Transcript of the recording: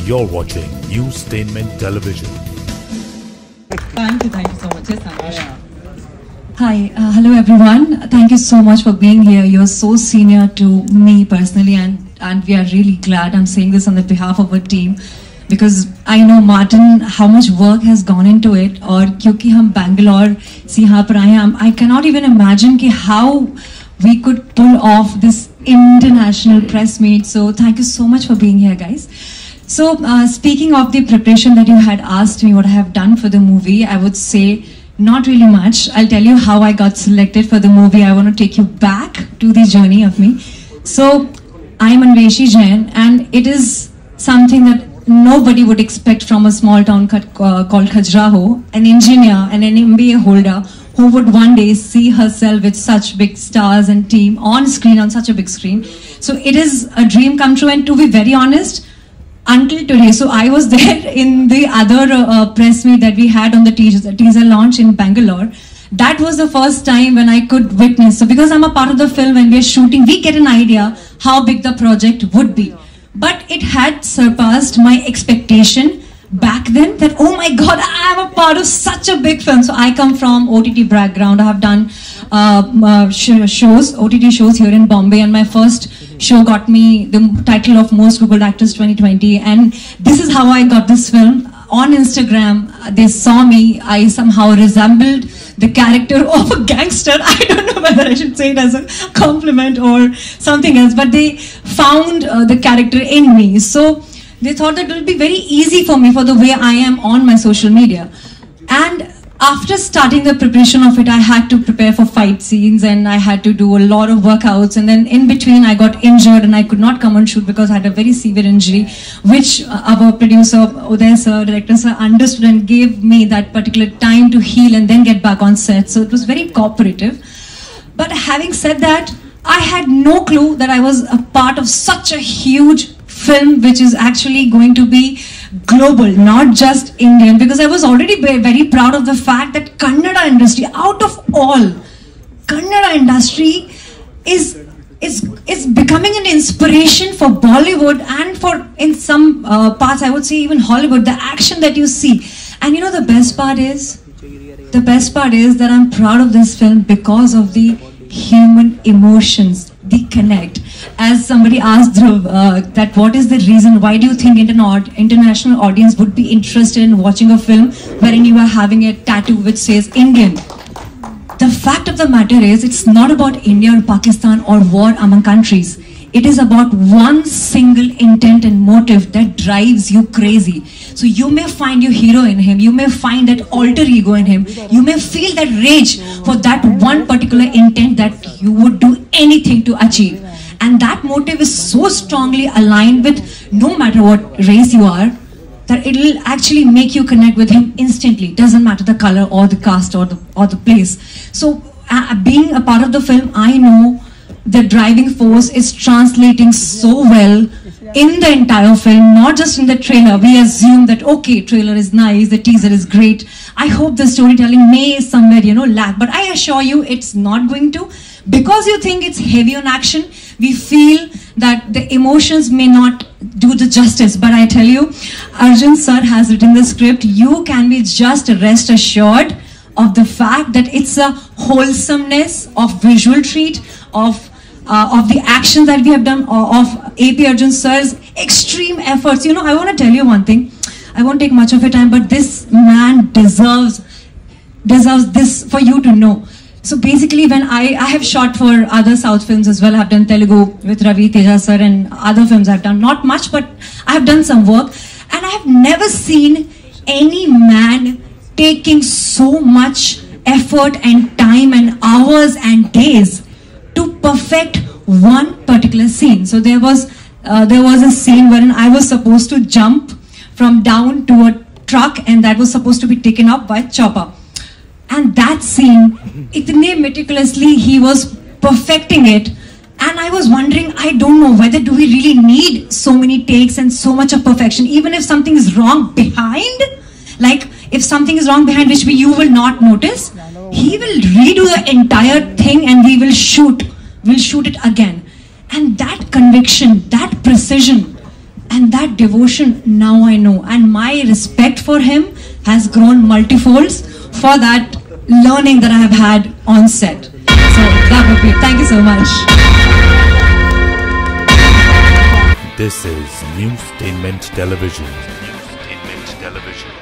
You're watching Newstainment Television. Thank you so much. Yes, Anash. Hi, hello everyone. Thank you so much for being here. You're so senior to me personally, and we are really glad. I'm saying this on the behalf of our team because I know Martin how much work has gone into it. और क्योंकि हम Bangalore से यहाँ पर आए हैं, I cannot even imagine कि how we could pull off this international press meet. So thank you so much for being here, guys. So speaking of the preparation that you had asked me what I have done for the movie, I would say not really much. I'll tell you how I got selected for the movie. I want to take you back to the journey of me. So I'm Anveshi Jain, and it is something that nobody would expect from a small town called Khajuraho, an engineer and an MBA holder who would one day see herself with such big stars and team on screen, on such a big screen. So it is a dream come true, and to be very honest, until today, so I was there in the other press meet that we had on the teaser launch in Bangalore. That was the first time when I could witness. So because I'm a part of the film, when we're shooting, we get an idea how big the project would be. But it had surpassed my expectation back then that, oh my God, I am a part of such a big film. So I come from OTT background. I have done shows, OTT shows here in Bombay, and my first show got me the title of Most Googled Actors 2020, and this is how I got this film. On Instagram, they saw me, I somehow resembled the character of a gangster. I don't know whether I should say it as a compliment or something else, but they found the character in me. So they thought that it would be very easy for me for the way I am on my social media. And after starting the preparation of it, I had to prepare for fight scenes and I had to do a lot of workouts, and then in between I got injured and I could not come on shoot because I had a very severe injury, which our producer, Uday sir, director sir, understood and gave me that particular time to heal and then get back on set. So it was very cooperative. But having said that, I had no clue that I was a part of such a huge film which is actually going to be global, not just Indian, because I was already very proud of the fact that Kannada industry, out of all, Kannada industry is becoming an inspiration for Bollywood and for, in some parts, I would say even Hollywood, the action that you see. And you know the best part is that I'm proud of this film because of the human emotions, the connect. As somebody asked Dhruv, that what is the reason, why do you think international audience would be interested in watching a film wherein you are having a tattoo which says Indian? The fact of the matter is, it's not about India or Pakistan or war among countries. It is about one single intent and motive that drives you crazy. So you may find your hero in him, you may find that alter ego in him, you may feel that rage for that one particular intent that you would do anything to achieve. And that motive is so strongly aligned with no matter what race you are, that it will actually make you connect with him instantly. Doesn't matter the color or the caste or the place. So being a part of the film, I know the driving force is translating so well in the entire film, not just in the trailer. We assume that, okay, trailer is nice, the teaser is great. I hope the storytelling may somewhere, lack. But I assure you it's not going to. Because you think it's heavy on action, we feel that the emotions may not do the justice. But I tell you, Arjun sir has written the script. You can be just rest assured of the fact that it's a wholesomeness of visual treat, of the action that we have done, of AP Arjun sir's extreme efforts. I want to tell you one thing. I won't take much of your time, but this man deserves this for you to know. So basically, when I have shot for other South films as well, I have done Telugu with Ravi Teja sir, and other films I've done, not much, but I have done some work, and I have never seen any man taking so much effort and time and hours and days to perfect one particular scene. So there was a scene wherein I was supposed to jump from down to a truck, and that was supposed to be taken up by chopper. And that scene, itne meticulously he was perfecting it, and I was wondering, I don't know whether do we really need so many takes and so much of perfection, even if something is wrong behind, like if something is wrong behind which you will not notice, he will redo the entire thing and we will shoot it again. And that conviction, that precision, And that devotion, now I know. And my respect for him has grown multifolds for that learning that I have had on set. So that would be it. Thank you so much. This is Newstainment Television. Newstainment Television.